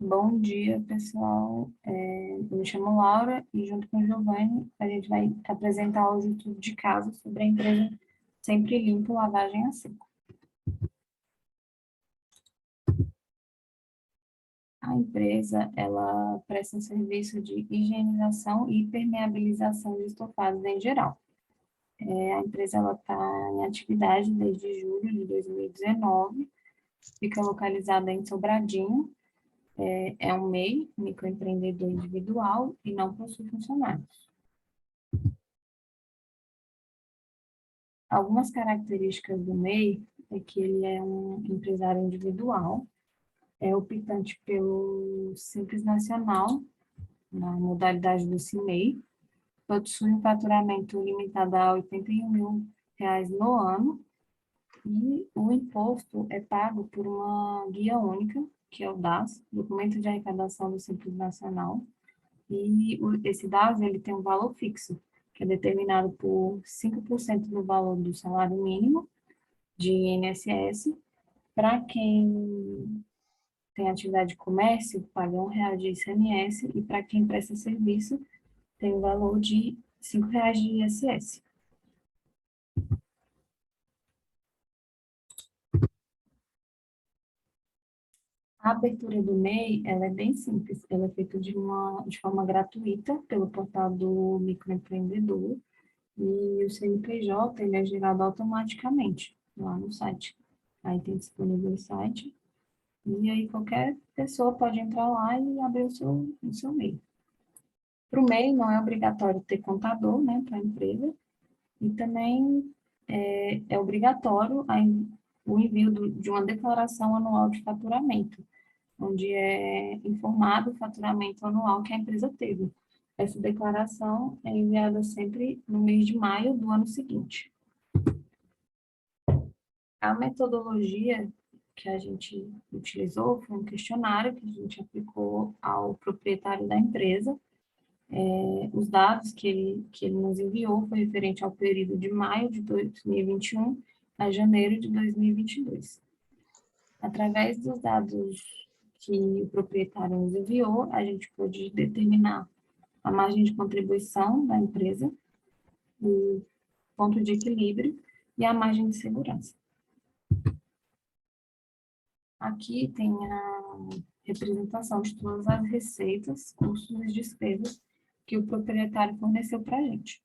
Bom dia, pessoal. Eu me chamo Laura e, junto com o Giovanni, a gente vai apresentar hoje o estudo de caso sobre a empresa Sempre Limpo Lavagem a Seco. A empresa, ela presta um serviço de higienização e permeabilização de estofados em geral. A empresa está em atividade desde julho de 2019, fica localizada em Sobradinho, é um MEI, microempreendedor individual, e não possui funcionários. Algumas características do MEI é que ele é um empresário individual, é optante pelo Simples Nacional, na modalidade do CIMEI, possui um faturamento limitado a R$ 81.000 no ano, e o imposto é pago por uma guia única, que é o DAS, Documento de Arrecadação do Simples Nacional, e esse DAS ele tem um valor fixo, que é determinado por 5% do valor do salário mínimo de INSS. Para quem tem atividade de comércio, paga R$ 1 de ICMS, e para quem presta serviço, tem o valor de R$ 5 de ISS. A abertura do MEI, ela é bem simples, ela é feita de forma gratuita pelo portal do microempreendedor, e o CNPJ ele é gerado automaticamente lá no site. Aí tem disponível o site, e aí qualquer pessoa pode entrar lá e abrir o seu MEI. Para o MEI não é obrigatório ter contador, né, para a empresa, e também é obrigatório o envio de uma declaração anual de faturamento, onde é informado o faturamento anual que a empresa teve. Essa declaração é enviada sempre no mês de maio do ano seguinte. A metodologia que a gente utilizou foi um questionário que a gente aplicou ao proprietário da empresa. Os dados que ele nos enviou foi referente ao período de maio de 2021 a janeiro de 2022. Através dos dados que o proprietário nos enviou, a gente pôde determinar a margem de contribuição da empresa, o ponto de equilíbrio e a margem de segurança. Aqui tem a representação de todas as receitas, custos e despesas que o proprietário forneceu para a gente.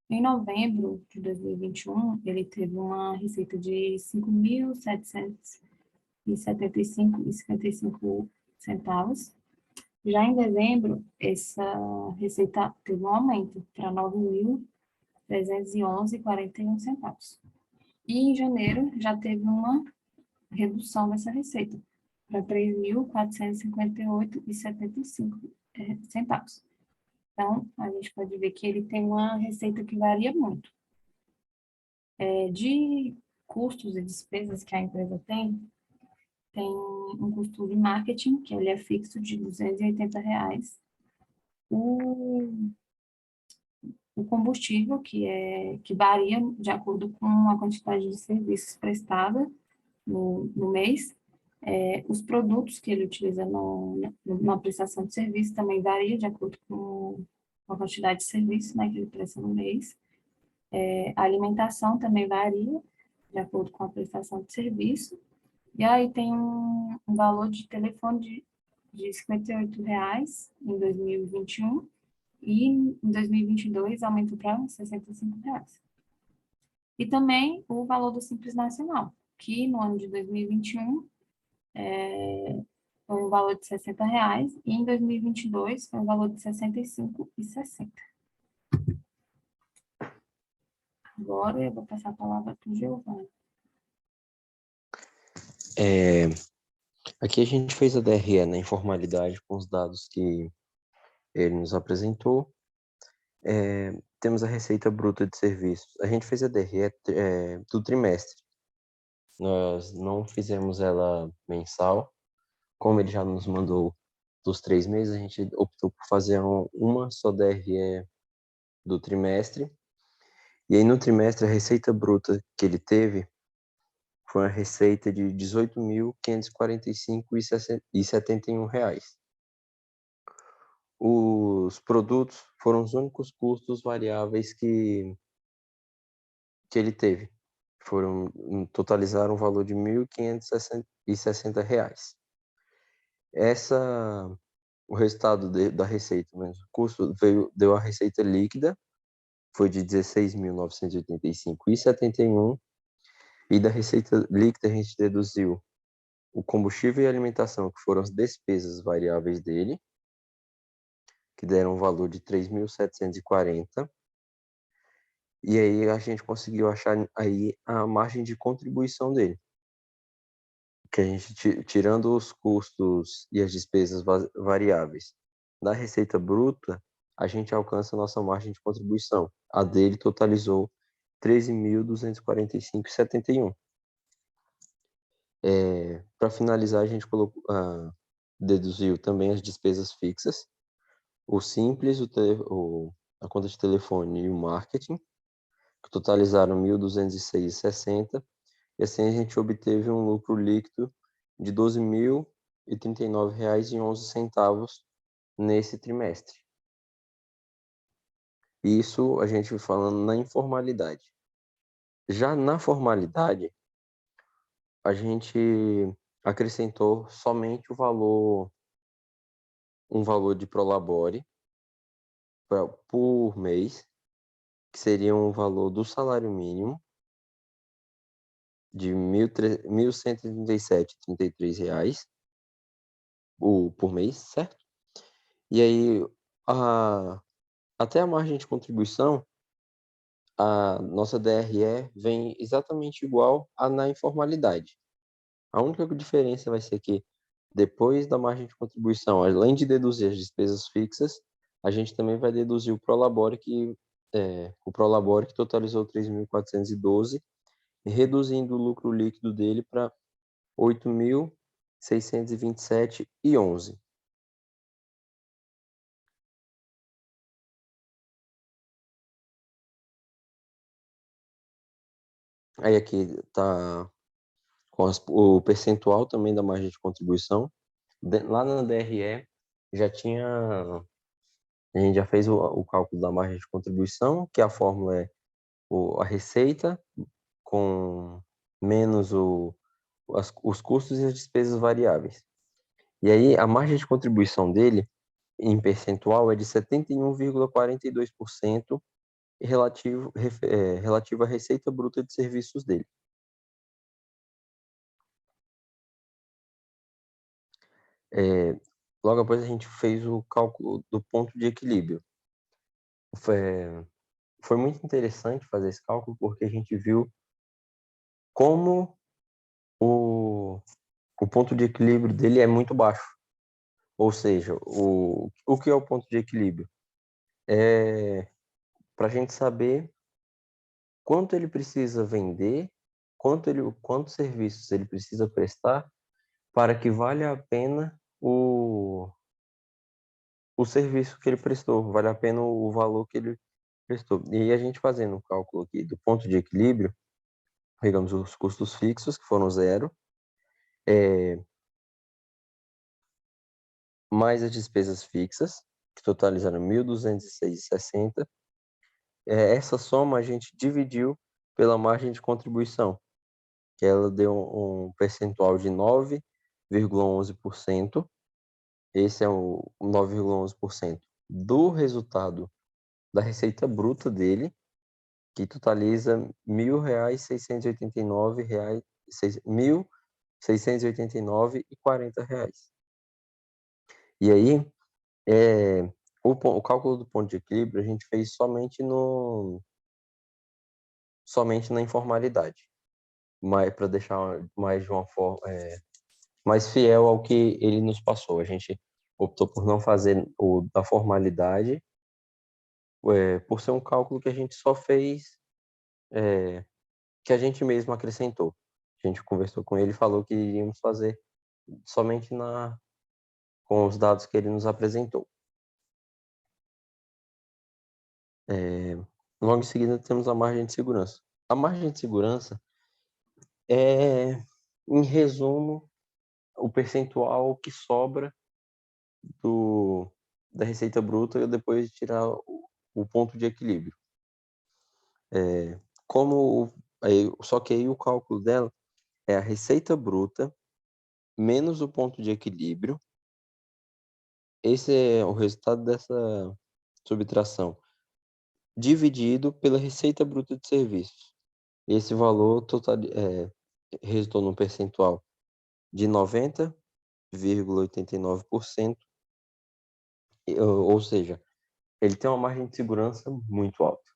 Em novembro de 2021, ele teve uma receita de R$ 5.775,55. Já em dezembro, essa receita teve um aumento para R$ 9.311,41. E em janeiro já teve uma redução dessa receita para R$ 3.458,75. Então, a gente pode ver que ele tem uma receita que varia muito. De custos e despesas que a empresa tem um custo de marketing, que ele é fixo de R$ 280. O combustível, que varia de acordo com a quantidade de serviços prestada no mês. Os produtos que ele utiliza na prestação de serviço também varia de acordo com a quantidade de serviço, né, que ele presta no mês. A alimentação também varia de acordo com a prestação de serviço. E aí tem um valor de telefone de R$ 58 em 2021, e em 2022 aumentou para R$ 65. E também o valor do Simples Nacional, que no ano de 2021 foi um valor de R$ 60, e em 2022 foi um valor de R$ 65,60. Agora eu vou passar a palavra para o Giovanni. Aqui a gente fez a DRE na informalidade com os dados que ele nos apresentou. Temos a receita bruta de serviços. A gente fez a DRE do trimestre. Nós não fizemos ela mensal. Como ele já nos mandou dos 3 meses, a gente optou por fazer uma só DRE do trimestre. E aí no trimestre a receita bruta que ele teve foi uma receita de R$ 18.545,71. Os produtos foram os únicos custos variáveis que ele teve. Totalizaram um valor de R$ 1.560. O resultado da receita, menos o custo, deu a receita líquida, foi de R$ 16.985,71. E da receita líquida a gente deduziu o combustível e alimentação, que foram as despesas variáveis dele, que deram um valor de 3.740. E aí a gente conseguiu achar aí a margem de contribuição dele, que a gente, tirando os custos e as despesas variáveis da receita bruta, a gente alcança a nossa margem de contribuição. A dele totalizou 13.245,71. Para finalizar, a gente deduziu também as despesas fixas, o simples, a conta de telefone e o marketing, que totalizaram 1.206,60, e assim a gente obteve um lucro líquido de R$ 12.039,11 nesse trimestre. Isso a gente falando na informalidade. Já na formalidade, a gente acrescentou somente um valor de Prolabore por mês, que seria um valor do salário mínimo de R$ 1.137,33 por mês, certo? E aí, até a margem de contribuição, a nossa DRE vem exatamente igual a na informalidade. A única diferença vai ser que, depois da margem de contribuição, além de deduzir as despesas fixas, a gente também vai deduzir o Prolabore que totalizou 3.412, reduzindo o lucro líquido dele para 8.627,11. Aí aqui está com o percentual também da margem de contribuição. Lá na DRE já tinha, a gente já fez o cálculo da margem de contribuição, que a fórmula é a receita com menos os custos e as despesas variáveis. E aí a margem de contribuição dele, em percentual, é de 71,42% relativo à receita bruta de serviços dele. Logo após a gente fez o cálculo do ponto de equilíbrio. Foi muito interessante fazer esse cálculo porque a gente viu como o ponto de equilíbrio dele é muito baixo. Ou seja, o que é o ponto de equilíbrio? É para a gente saber quanto ele precisa vender, quantos serviços ele precisa prestar para que valha a pena o serviço que ele prestou, vale a pena o valor que ele prestou. E a gente fazendo o cálculo aqui do ponto de equilíbrio, pegamos os custos fixos, que foram zero, mais as despesas fixas, que totalizaram 1.206,60. Essa soma a gente dividiu pela margem de contribuição, que ela deu um percentual de 9,11%. Esse é o 9,11% do resultado da receita bruta dele, que totaliza R$ 1.689,40. E aí, o cálculo do ponto de equilíbrio a gente fez somente na informalidade, mas para deixar mais de uma forma mais fiel ao que ele nos passou. A gente optou por não fazer o da formalidade, por ser um cálculo que a gente só fez, que a gente mesmo acrescentou. A gente conversou com ele e falou que iríamos fazer somente com os dados que ele nos apresentou. Logo em seguida temos a margem de segurança. A margem de segurança É, em resumo, o percentual que sobra da receita bruta depois de tirar o ponto de equilíbrio. Só que aí o cálculo dela é a receita bruta menos o ponto de equilíbrio. Esse é o resultado dessa subtração, dividido pela receita bruta de serviços. Esse valor total, resultou num percentual de 90,89%, ou seja, ele tem uma margem de segurança muito alta.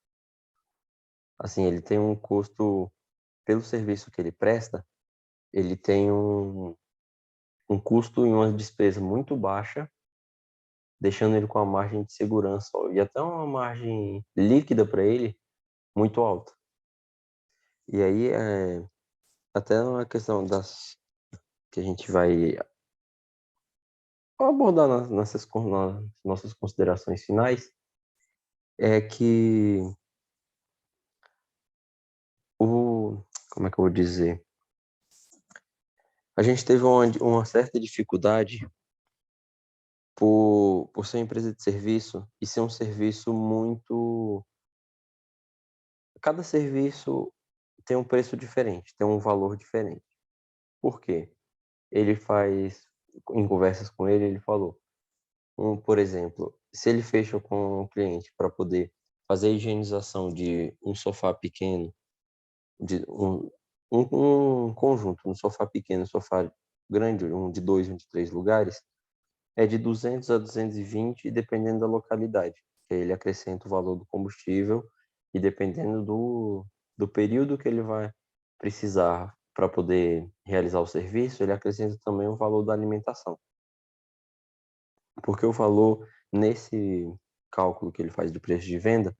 Assim, ele tem um custo, pelo serviço que ele presta, ele tem um custo e uma despesa muito baixa, deixando ele com uma margem de segurança e até uma margem líquida para ele muito alta. E aí, até uma questão que a gente vai abordar nas nossas considerações finais, é que como é que eu vou dizer? A gente teve uma certa dificuldade por ser uma empresa de serviço e ser um serviço muito. Cada serviço tem um preço diferente, tem um valor diferente. Por quê? Ele faz, em conversas com ele, ele falou, por exemplo, se ele fecha com o cliente para poder fazer a higienização de um sofá pequeno, de um conjunto, um sofá pequeno, um sofá grande, um de 2, um de 3 lugares, é de 200 a 220, dependendo da localidade. Que aí ele acrescenta o valor do combustível e dependendo do período que ele vai precisar para poder realizar o serviço, ele acrescenta também o valor da alimentação. Porque o valor, nesse cálculo que ele faz de preço de venda,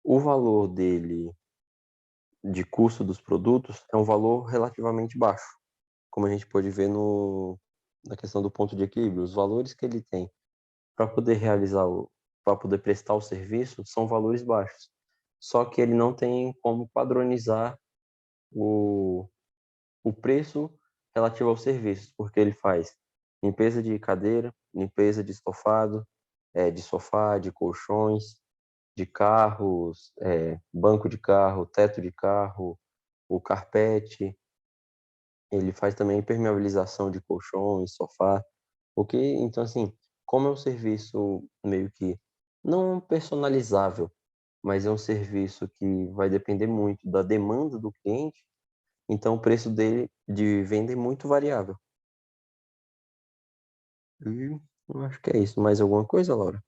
o valor dele de custo dos produtos é um valor relativamente baixo, como a gente pode ver na questão do ponto de equilíbrio. Os valores que ele tem para poder para poder prestar o serviço são valores baixos. Só que ele não tem como padronizar o preço relativo aos serviços, porque ele faz limpeza de cadeira, limpeza de estofado, de sofá, de colchões, de carros, banco de carro, teto de carro, o carpete. Ele faz também impermeabilização de colchões, sofá. Ok? Então, assim, como é um serviço meio que não personalizável, mas é um serviço que vai depender muito da demanda do cliente, então o preço dele de venda é muito variável. E eu acho que é isso. Mais alguma coisa, Laura?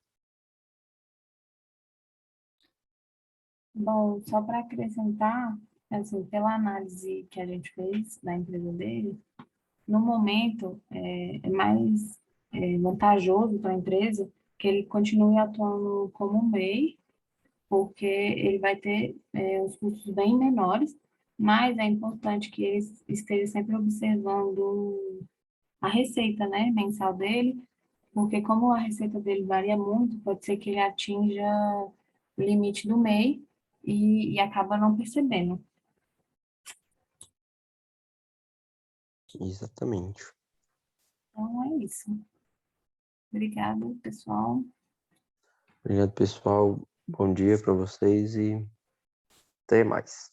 Bom, só para acrescentar, assim, pela análise que a gente fez da empresa dele, no momento é mais vantajoso para a empresa que ele continue atuando como um MEI, porque ele vai ter os custos bem menores, mas é importante que ele esteja sempre observando a receita, né, mensal dele, porque como a receita dele varia muito, pode ser que ele atinja o limite do MEI e acaba não percebendo. Exatamente. Então é isso. Obrigada, pessoal. Obrigado, pessoal. Bom dia para vocês e até mais.